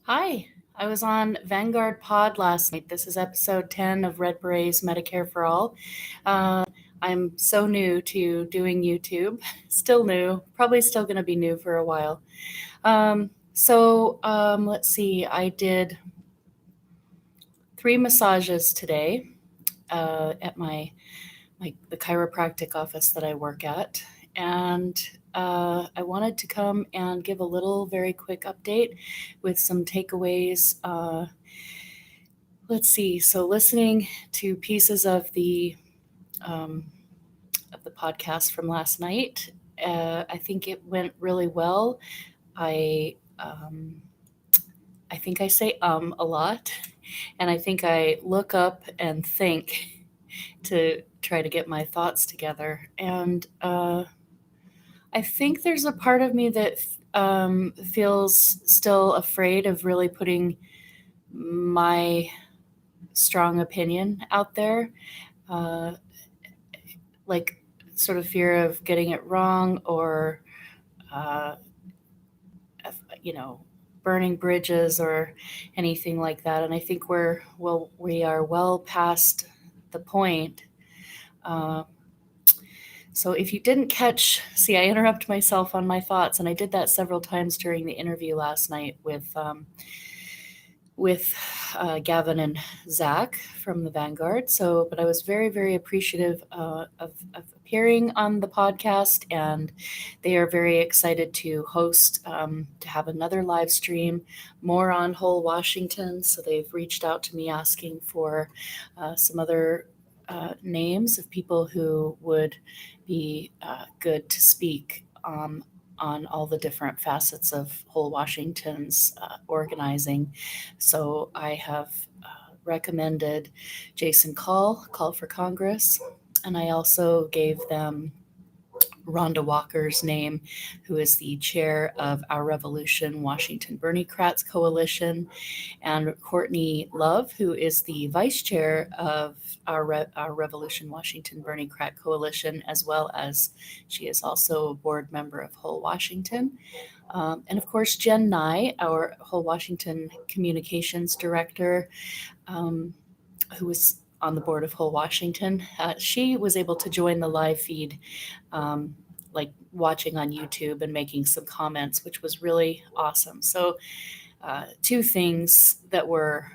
Hi, I was on Vanguard Pod last night. This is episode 10 of Red Berets Medicare for All. I'm so new to doing YouTube, still new, probably still going to be new for a while. Let's see, I did 3 massages today at the chiropractic office that I work at. And I wanted to come and give a little very quick update with some takeaways. Let's see. So, listening to pieces um, of the podcast from last night, I think it went really well. I I think I say a lot, and I think I look up and think to try to get my thoughts together. And I think there's a part of me that feels still afraid of really putting my strong opinion out there. Uh, like sort of fear of getting it wrong or uh, you know burning bridges or anything like that. And I think we are well past the point. uh, so if you didn't catch, see, I interrupt myself on my thoughts, and I did that several times during the interview last night with Gavin and Zach from the Vanguard. So, but I was very, very appreciative of appearing on the podcast, and they are very excited to host, to have another live stream more on Whole Washington. So they've reached out to me asking for some other names of people who would be good to speak on all the different facets of Whole Washington's organizing. So I have recommended Jason Call for Congress, and I also gave them Rhonda Walker's name, who is the chair of Our Revolution Washington Bernie-Kratz Coalition, and Courtney Love, who is the vice chair of Our Revolution Washington Bernie-Kratz Coalition, as well as she is also a board member of Whole Washington. And of course, Jen Nye, our Whole Washington Communications Director, who was on the board of Whole Washington, she was able to join the live feed, like watching on YouTube and making some comments, which was really awesome. So, two things that were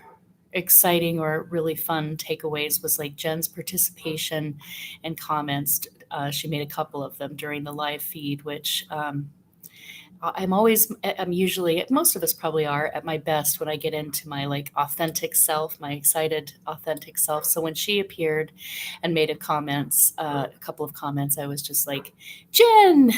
exciting or really fun takeaways was like Jen's participation and comments. She made a couple of them during the live feed, which I'm usually, most of us probably are at my best when I get into my like authentic self, my excited authentic self. So when she appeared and made a couple of comments, I was just like, Jen,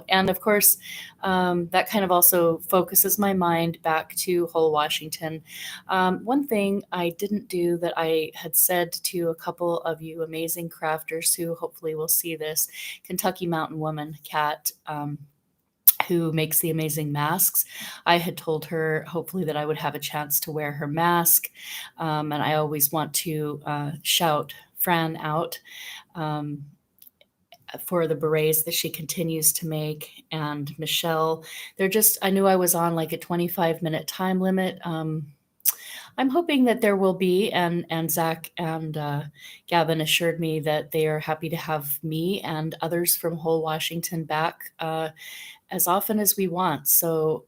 and of course, that kind of also focuses my mind back to Whole Washington. One thing I didn't do that I had said to a couple of you amazing crafters who hopefully will see this, Kentucky Mountain Woman, Kat, who makes the amazing masks. I had told her hopefully that I would have a chance to wear her mask. And I always want to shout Fran out for the berets that she continues to make. And Michelle, I knew I was on like a 25-minute time limit. I'm hoping that there will be, and Zach and Gavin assured me that they are happy to have me and others from Whole Washington back as often as we want. So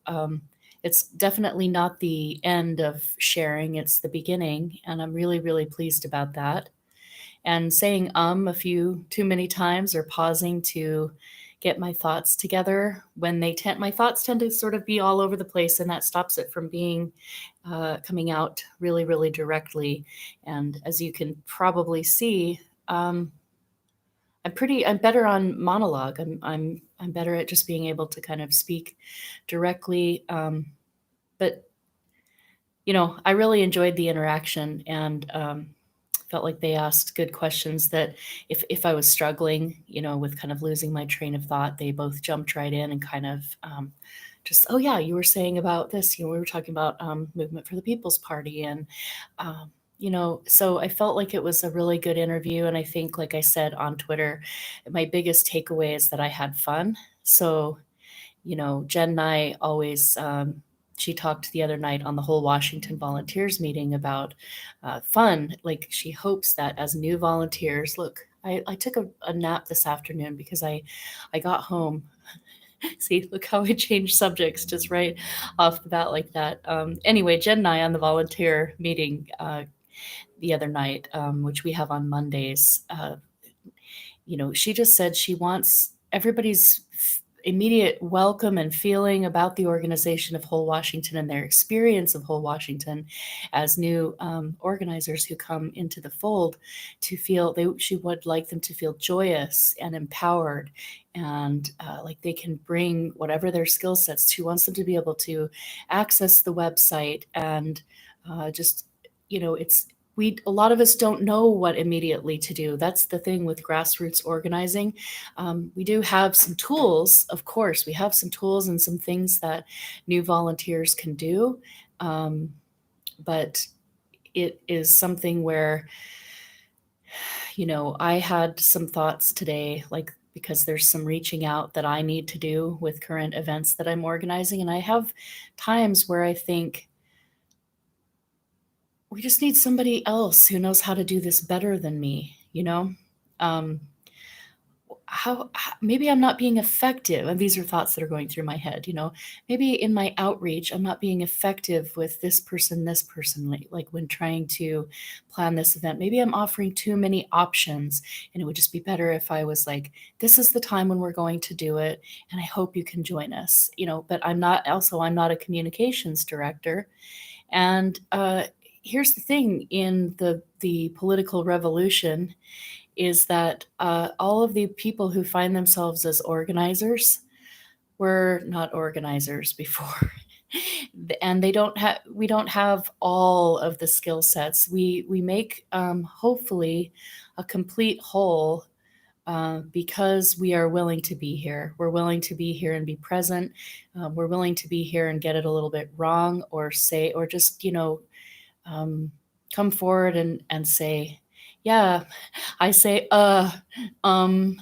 it's definitely not the end of sharing, it's the beginning. And I'm really, really pleased about that. And saying a few too many times or pausing to get my thoughts together when my thoughts tend to sort of be all over the place, and that stops it from being coming out really, really directly. And as you can probably see, I'm better on monologue. I'm better at just being able to kind of speak directly. But I really enjoyed the interaction, and felt like they asked good questions that if I was struggling, with kind of losing my train of thought, they both jumped right in and kind of just, oh yeah, you were saying about this, we were talking about Movement for the People's Party, and so I felt like it was a really good interview. And I think, like I said on Twitter, my biggest takeaway is that I had fun. So, Jen and I always she talked the other night on the whole Washington volunteers meeting about fun. Like she hopes that as new volunteers, look, I took a nap this afternoon because I got home. See, look how I changed subjects just right off the bat like that. Anyway, Jen and I on the volunteer meeting the other night, which we have on Mondays, she just said she wants everybody's immediate welcome and feeling about the organization of Whole Washington and their experience of Whole Washington as new organizers who come into the fold to feel she would like them to feel joyous and empowered and like they can bring whatever their skill sets. She wants them to be able to access the website and just, it's a lot of us don't know what immediately to do. That's the thing with grassroots organizing. We do have some tools, of course. We have some tools and some things that new volunteers can do, but it is something where, I had some thoughts today, like because there's some reaching out that I need to do with current events that I'm organizing, and I have times where I think, we just need somebody else who knows how to do this better than me, um, how maybe I'm not being effective, and these are thoughts that are going through my head, maybe in my outreach I'm not being effective with this person, like when trying to plan this event. Maybe I'm offering too many options, and it would just be better if I was like, this is the time when we're going to do it, and I hope you can join us, but I'm not a communications director. And here's the thing in the political revolution is that all of the people who find themselves as organizers were not organizers before. And we don't have all of the skill sets. We make hopefully a complete whole because we are willing to be here. We're willing to be here and be present. We're willing to be here and get it a little bit wrong or say, or just, come forward and say, yeah, I say, and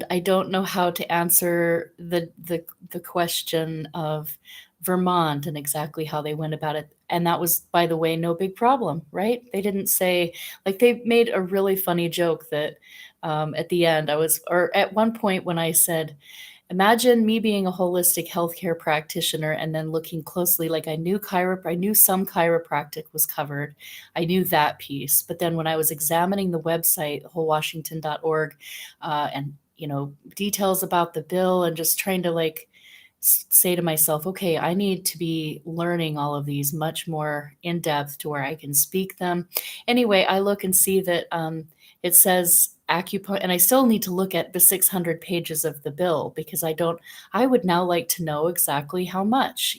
I don't know how to answer the question of Vermont and exactly how they went about it. And that was, by the way, no big problem, right? They didn't say, like, they made a really funny joke that at the end or at one point when I said, imagine me being a holistic healthcare practitioner and then looking closely, like I knew some chiropractic was covered. I knew that piece. But then when I was examining the website, wholewashington.org, and, details about the bill and just trying to like say to myself, okay, I need to be learning all of these much more in depth to where I can speak them. Anyway, I look and see that it says acupuncture, and I still need to look at the 600 pages of the bill because I would now like to know exactly how much,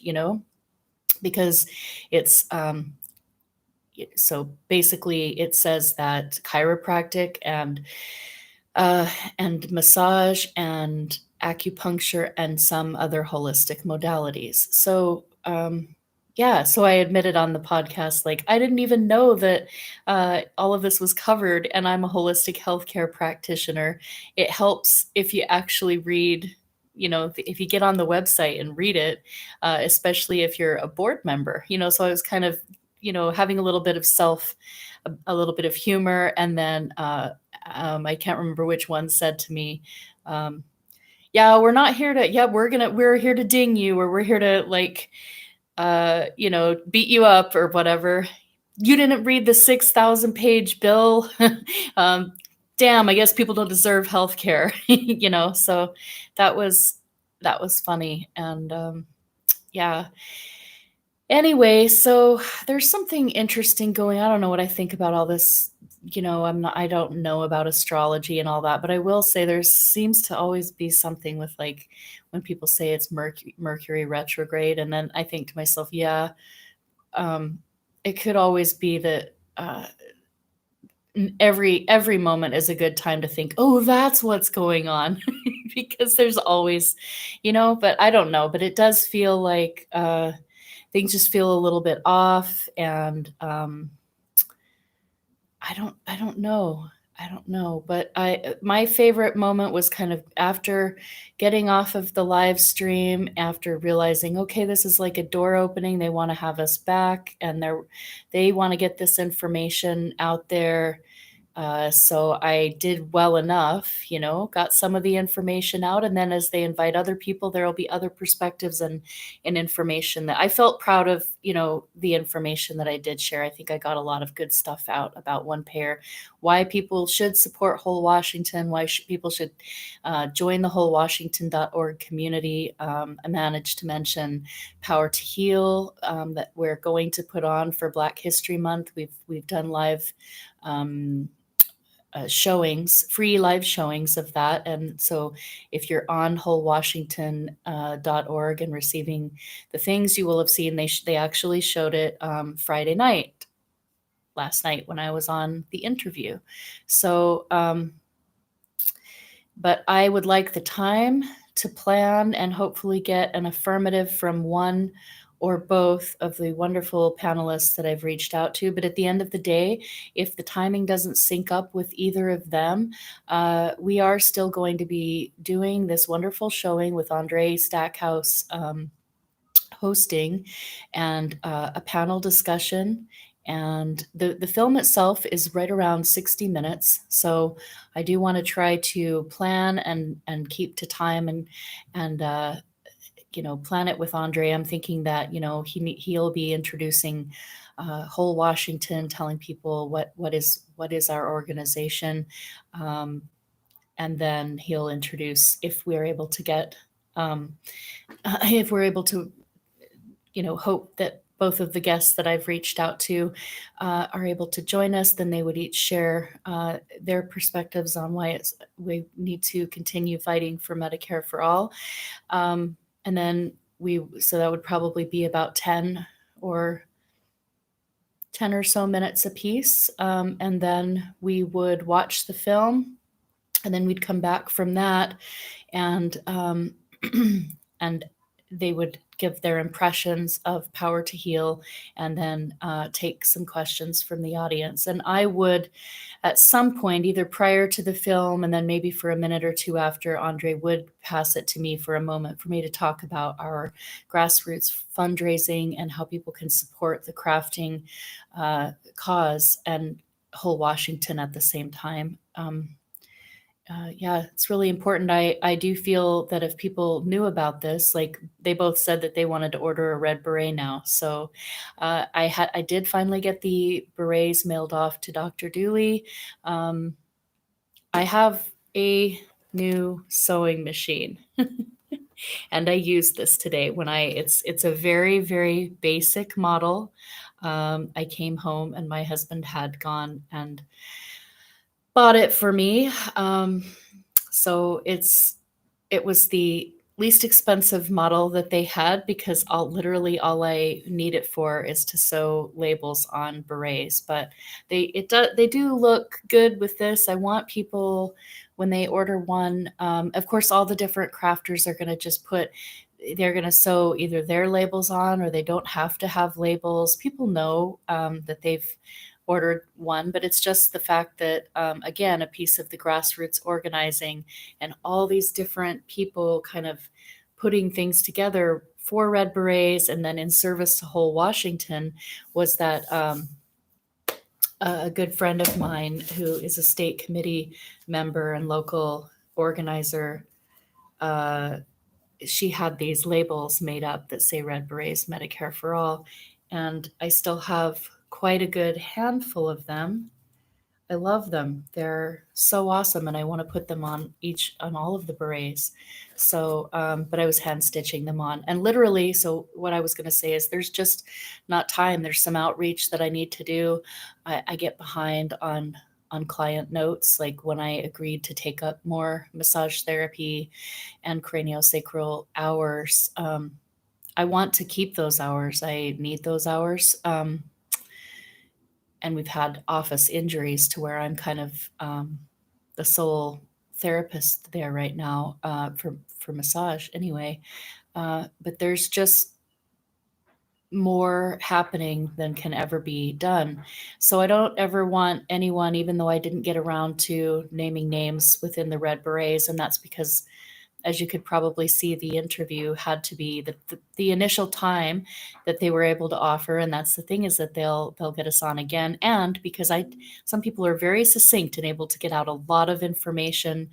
because it's, so basically it says that chiropractic and massage and acupuncture and some other holistic modalities. So, yeah, so I admitted on the podcast, like, I didn't even know that all of this was covered, and I'm a holistic healthcare practitioner. It helps if you actually read, if you get on the website and read it, especially if you're a board member, so I was kind of, having a little bit of a little bit of humor, and then I can't remember which one said to me, yeah, we're not here to, yeah, we're here to ding you, or we're here to like, beat you up or whatever. You didn't read the 6,000 page bill. Damn, I guess people don't deserve healthcare, so that was funny. And yeah. Anyway, so there's something interesting going. I don't know what I think about all this. I don't know about astrology and all that, but I will say there seems to always be something with like when people say it's Mercury retrograde, and then I think to myself, yeah, it could always be that every moment is a good time to think, oh, that's what's going on, because there's always, but I don't know, but it does feel like things just feel a little bit off, and I don't know. I don't know, but my favorite moment was kind of after getting off of the live stream, after realizing, okay, this is like a door opening. They want to have us back, and they want to get this information out there. So I did well enough, got some of the information out. And then as they invite other people, there will be other perspectives and information that I felt proud of, the information that I did share. I think I got a lot of good stuff out about one pair, why people should support Whole Washington, why people should join the wholewashington.org community. I managed to mention Power to Heal, that we're going to put on for Black History Month. We've done live showings, free live showings of that. And so if you're on wholewashington.org and receiving the things, you will have seen they actually showed it Friday night, last night when I was on the interview. So, but I would like the time to plan and hopefully get an affirmative from one or both of the wonderful panelists that I've reached out to. But at the end of the day, if the timing doesn't sync up with either of them, we are still going to be doing this wonderful showing with Andre Stackhouse hosting, and a panel discussion. And the film itself is right around 60 minutes. So I do want to try to plan and keep to time and plan it with Andre. I'm thinking that, he'll be introducing Whole Washington, telling people what is our organization. And then he'll introduce, if we're able to get, if we're able to, hope that both of the guests that I've reached out to are able to join us, then they would each share their perspectives on why we need to continue fighting for Medicare for all. And then so that would probably be about 10 or so minutes apiece. And then we would watch the film, and then we'd come back from that, and and they would give their impressions of Power to Heal, and then take some questions from the audience. And I would, at some point, either prior to the film and then maybe for a minute or two after, Andre would pass it to me for a moment for me to talk about our grassroots fundraising and how people can support the crafting cause and Whole Washington at the same time. Yeah, it's really important. I do feel that if people knew about this, like they both said that they wanted to order a red beret now. So I did finally get the berets mailed off to Dr. Dooley. I have a new sewing machine. And I used this today it's a very, very basic model. I came home and my husband had gone and bought it for me. So it was the least expensive model that they had, because literally all I need it for is to sew labels on berets. But they do look good with this. I want people, when they order one, of course, all the different crafters are going to just they're going to sew either their labels on, or they don't have to have labels. People know that they've ordered one, but it's just the fact that, again, a piece of the grassroots organizing and all these different people kind of putting things together for Red Berets and then in service to Whole Washington, was that a good friend of mine who is a state committee member and local organizer, she had these labels made up that say Red Berets, Medicare for all. And I still have quite a good handful of them. I love them. They're so awesome, and I want to put them on all of the berets. So, but I was hand stitching them on, and literally. So, what I was going to say is, there's just not time. There's some outreach that I need to do. I get behind on client notes, like when I agreed to take up more massage therapy and craniosacral hours. I want to keep those hours. I need those hours. And we've had office injuries to where I'm kind of the sole therapist there right now for massage anyway. But there's just more happening than can ever be done. So I don't ever want anyone, even though I didn't get around to naming names within the Red Berets, and that's because, as you could probably see, the interview had to be the initial time that they were able to offer. And that's the thing, is that they'll get us on again. And because some people are very succinct and able to get out a lot of information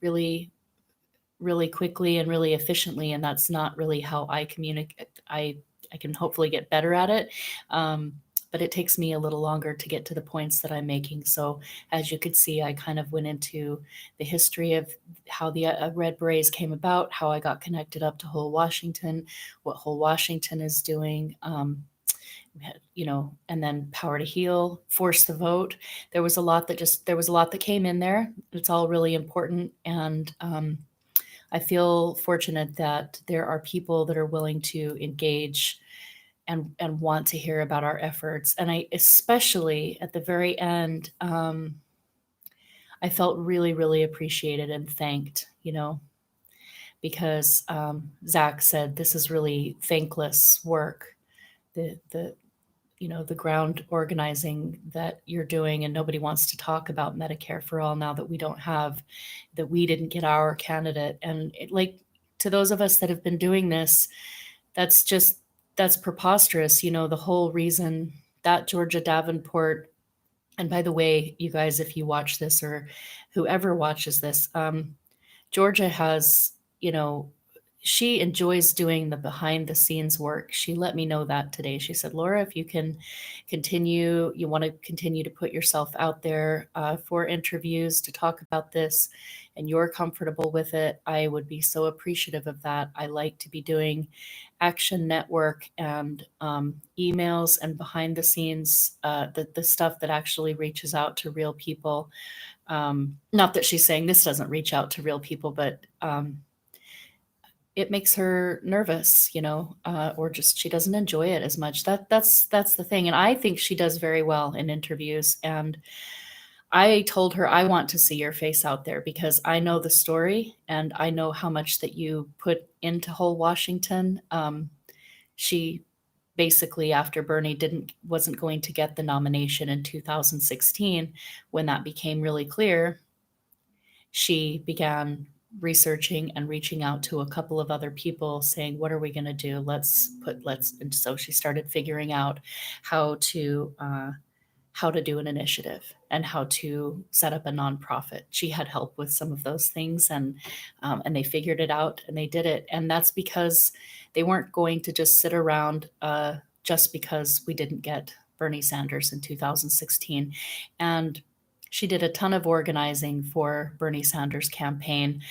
really really quickly and really efficiently, and that's not really how I communicate. I can hopefully get better at it, but it takes me a little longer to get to the points that I'm making. So as you could see, I kind of went into the history of how the Red Berets came about, how I got connected up to Whole Washington, what Whole Washington is doing. And then Power to Heal, Force the Vote. There was a lot that came in there. It's all really important, and I feel fortunate that there are people that are willing to engage and want to hear about our efforts. And I, especially at the very end, I felt really, really appreciated and thanked, because Zach said, this is really thankless work. The ground organizing that you're doing, and nobody wants to talk about Medicare for all now that we didn't get our candidate. And to those of us that have been doing this, that's preposterous. The whole reason that Georgia Davenport, and by the way, you guys, if you watch this, or whoever watches this, Georgia has, she enjoys doing the behind the scenes work. She let me know that today. She said, Laura, if you want to continue to put yourself out there for interviews to talk about this, and you're comfortable with it, I would be so appreciative of that. I like to be doing Action Network and emails and behind the scenes, the stuff that actually reaches out to real people. Not that she's saying this doesn't reach out to real people, but it makes her nervous, or just she doesn't enjoy it as much. That's the thing. And I think she does very well in interviews. And I told her, I want to see your face out there because I know the story and I know how much that you put into Whole Washington. She basically, after Bernie wasn't going to get the nomination in 2016, when that became really clear, she began researching and reaching out to a couple of other people saying, what are we going to do? And so she started figuring out how to do an initiative and how to set up a nonprofit. She had help with some of those things, and they figured it out and they did it. And that's because they weren't going to just sit around just because we didn't get Bernie Sanders in 2016. And she did a ton of organizing for Bernie Sanders' campaign.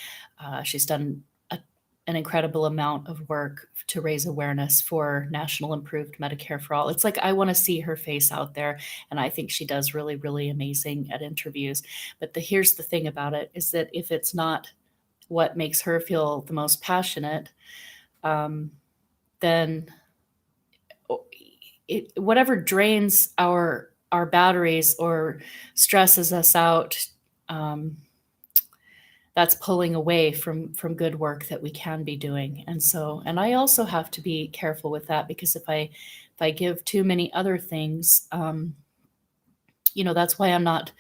She's done an incredible amount of work to raise awareness for National Improved Medicare for All. It's like I want to see her face out there, and I think she does really, really amazing at interviews. But here's the thing about it, is that if it's not what makes her feel the most passionate, then whatever drains our batteries or stresses us out, that's pulling away from good work that we can be doing. And I also have to be careful with that, because if I give too many other things, that's why I'm not,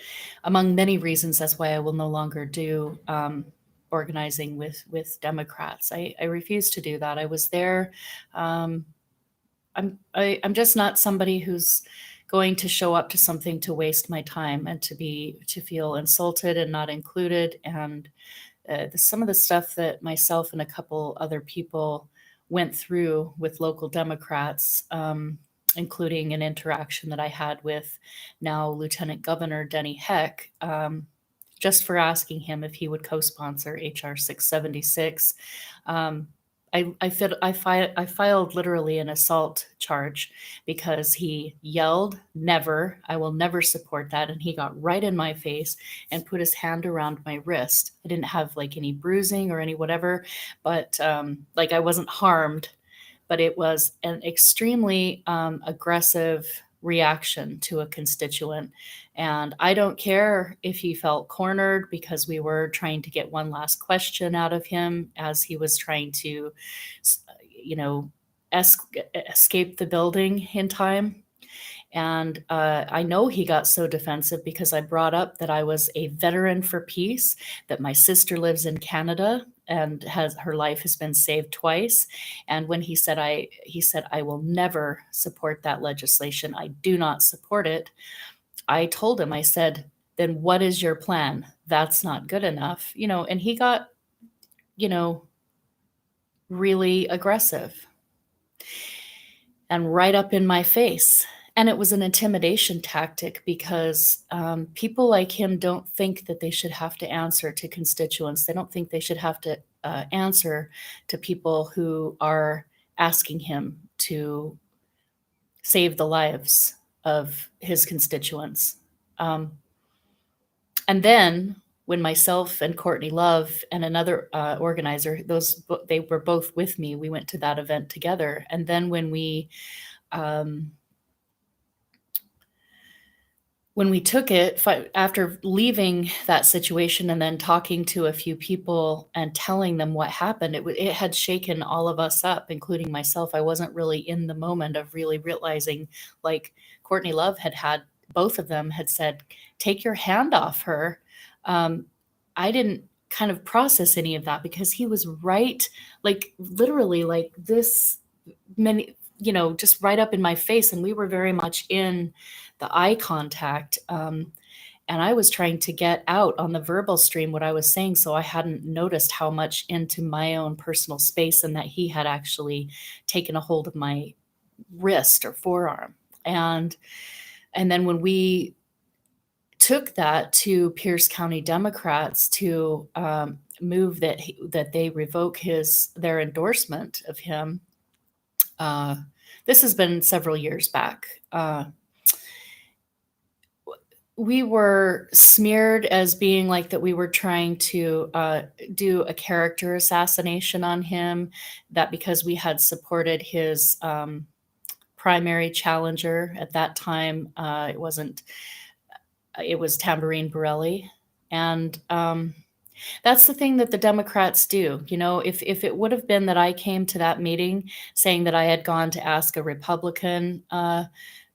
among many reasons, that's why I will no longer do organizing with Democrats. I refuse to do that. I was there. I'm just not somebody who's going to show up to something to waste my time and to feel insulted and not included. And some of the stuff that myself and a couple other people went through with local Democrats, including an interaction that I had with now Lieutenant Governor Denny Heck, just for asking him if he would co-sponsor HR 676. I filed literally an assault charge because he yelled, "Never, I will never support that." And he got right in my face and put his hand around my wrist. I didn't have any bruising or any whatever, but I wasn't harmed, but it was an extremely aggressive reaction to a constituent. And I don't care if he felt cornered, because we were trying to get one last question out of him as he was trying to, escape the building in time. And I know he got so defensive because I brought up that I was a veteran for peace, that my sister lives in Canada and her life has been saved twice. And when he said I will never support that legislation, I do not support it. I told him, I said, then what is your plan? That's not good enough, and he got, you know, really aggressive and right up in my face. And it was an intimidation tactic because people like him don't think that they should have to answer to constituents. They don't think they should have to answer to people who are asking him to save the lives of his constituents. And then when myself and Courtney Love and another organizer, they were both with me, we went to that event together. And then when we took it, after leaving that situation and then talking to a few people and telling them what happened, it had shaken all of us up, including myself. I wasn't really in the moment of really realizing, like Courtney Love both of them had said, take your hand off her. I didn't kind of process any of that because he was right, like literally like this many, just right up in my face. And we were very much in the eye contact. And I was trying to get out on the verbal stream what I was saying, so I hadn't noticed how much into my own personal space and that he had actually taken a hold of my wrist or forearm. And then when we took that to Pierce County Democrats to move that they revoke their endorsement of him, this has been several years back. We were smeared as being like that we were trying to do a character assassination on him, that because we had supported his primary challenger at that time, it was Tamborine Borelli. And that's the thing that the Democrats do. If it would have been that I came to that meeting saying that I had gone to ask a Republican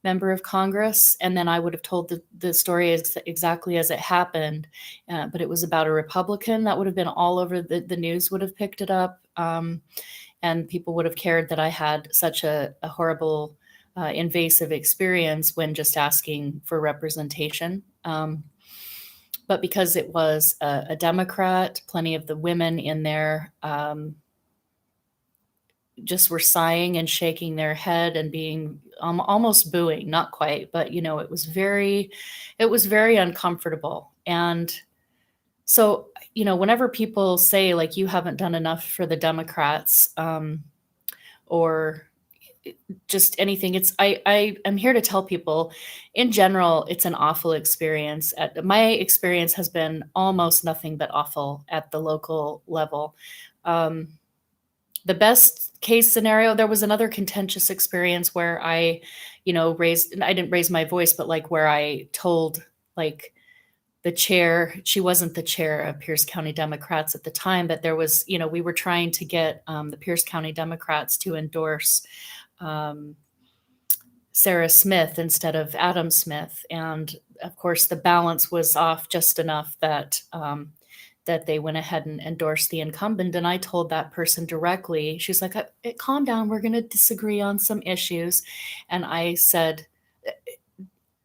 member of Congress, and then I would have told the story exactly as it happened, but it was about a Republican, that would have been all over the news would have picked it up, and people would have cared that I had such a horrible invasive experience when just asking for representation. But because it was a Democrat, plenty of the women in there just were sighing and shaking their head and being almost booing, not quite, but it was very uncomfortable. And so, whenever people say like, you haven't done enough for the Democrats, or just anything, I'm here to tell people, in general, it's an awful experience. My experience has been almost nothing but awful at the local level. The best case scenario, there was another contentious experience where I didn't raise my voice, but like where I told like the chair, she wasn't the chair of Pierce County Democrats at the time, but there was, we were trying to get the Pierce County Democrats to endorse Sarah Smith instead of Adam Smith. And of course, the balance was off just enough that they went ahead and endorsed the incumbent. And I told that person directly, she's like, calm down, we're going to disagree on some issues. And I said,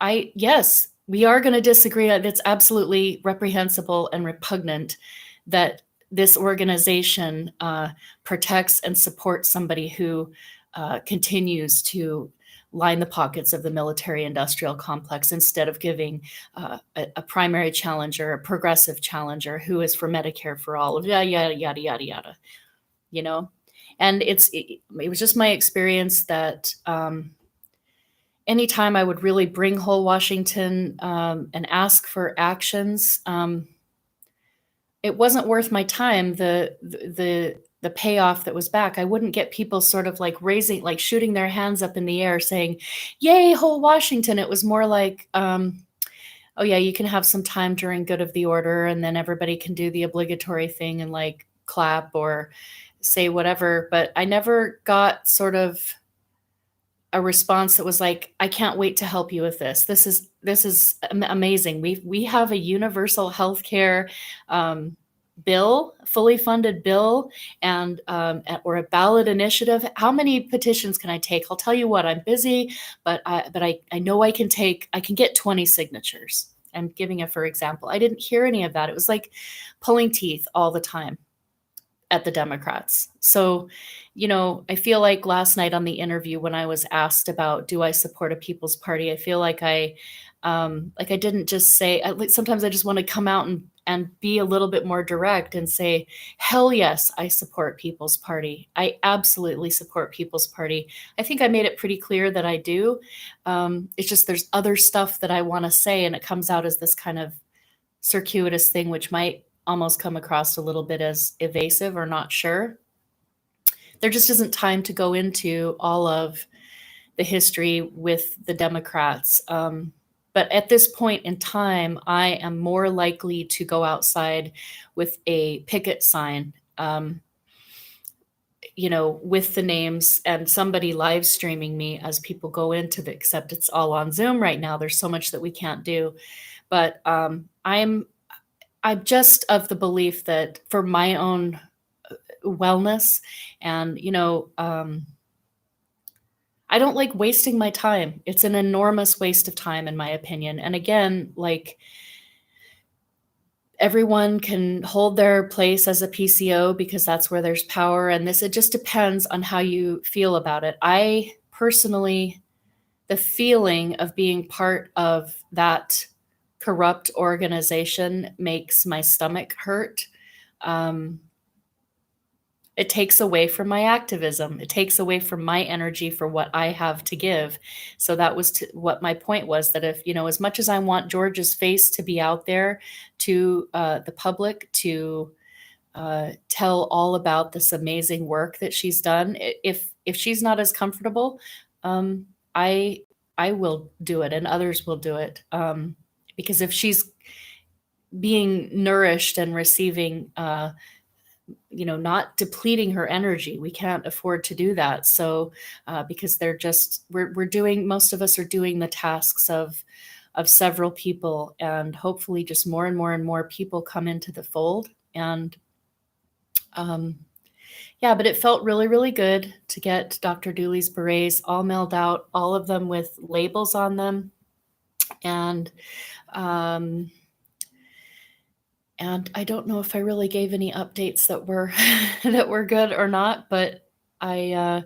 yes, we are going to disagree. It's absolutely reprehensible and repugnant that this organization protects and supports somebody who continues to line the pockets of the military-industrial complex instead of giving a primary challenger, a progressive challenger who is for Medicare for all, yada, yada, yada, yada, yada, And it was just my experience that anytime I would really bring whole Washington and ask for actions, it wasn't worth my time. The payoff that was back, I wouldn't get people sort of like raising, like shooting their hands up in the air saying, yay, whole Washington. It was more like, oh yeah, you can have some time during good of the order and then everybody can do the obligatory thing and like clap or say whatever, but I never got sort of a response that was like, I can't wait to help you with this. This is amazing. We have a universal healthcare bill, fully funded bill, and or a ballot initiative. How many petitions can I take? I'll tell you what, I'm busy, but I know I can get 20 signatures. I'm giving a for example. I didn't hear any of that. It was like pulling teeth all the time at the Democrats. So, I feel like last night on the interview when I was asked about do I support a People's Party, I feel like I didn't just say. Sometimes I just want to come out and be a little bit more direct and say, hell yes, I support People's Party. I absolutely support People's Party. I think I made it pretty clear that I do. It's just there's other stuff that I want to say, and it comes out as this kind of circuitous thing, which might almost come across a little bit as evasive or not sure. There just isn't time to go into all of the history with the Democrats. But at this point in time, I am more likely to go outside with a picket sign, with the names and somebody live streaming me as people go into the, except it's all on Zoom right now. There's so much that we can't do. But I'm just of the belief that for my own wellness and, I don't like wasting my time. It's an enormous waste of time, in my opinion. And again, like everyone can hold their place as a PCO because that's where there's power. And it just depends on how you feel about it. I personally, the feeling of being part of that corrupt organization makes my stomach hurt. It takes away from my activism. It takes away from my energy for what I have to give. So that was what my point was, that if, as much as I want Georgia's face to be out there to the public, to tell all about this amazing work that she's done, if she's not as comfortable, I will do it and others will do it. Because if she's being nourished and receiving not depleting her energy. We can't afford to do that. So, because we're doing, most of us are doing the tasks of several people, and hopefully just more and more and more people come into the fold. And, yeah, but it felt really, really good to get Dr. Dooley's berets all mailed out, all of them with labels on them. And I don't know if I really gave any updates that were that were good or not, but I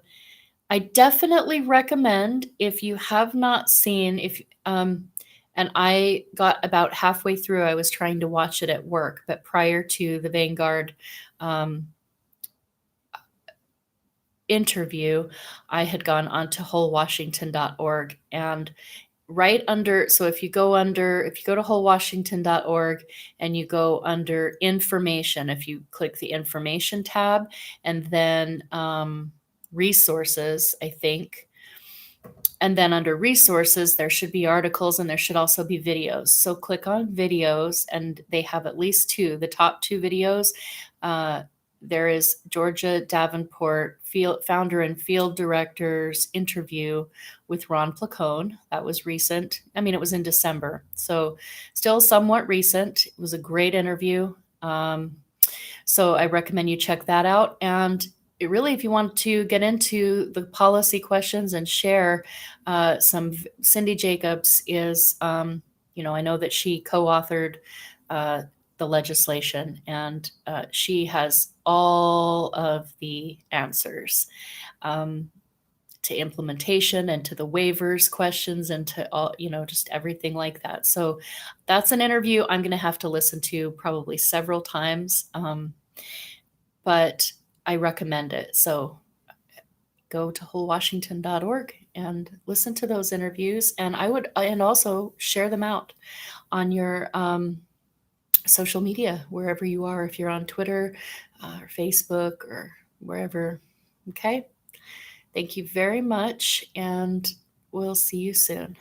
definitely recommend, if you have not seen, and I got about halfway through. I was trying to watch it at work, but prior to the Vanguard interview, I had gone onto wholewashington.org, and right under, so if you go to wholewashington.org and you go under information, if you click the information tab and then resources, I think, and then under resources, there should be articles and there should also be videos. So click on videos, and they have at least two, the top two videos. There is Georgia Davenport, founder and field director's interview with Ron Placone. That was recent. I mean, it was in December, so still somewhat recent. It was a great interview. So I recommend you check that out. And really, if you want to get into the policy questions and share some, Cindy Jacobs is, I know that she co-authored the legislation, and she has all of the answers to implementation and to the waivers questions and to all, just everything like that. So that's an interview I'm going to have to listen to probably several times, but I recommend it. So go to wholewashington.org and listen to those interviews, and and also share them out on your social media, wherever you are, if you're on Twitter or Facebook or wherever. Okay. Thank you very much, and we'll see you soon.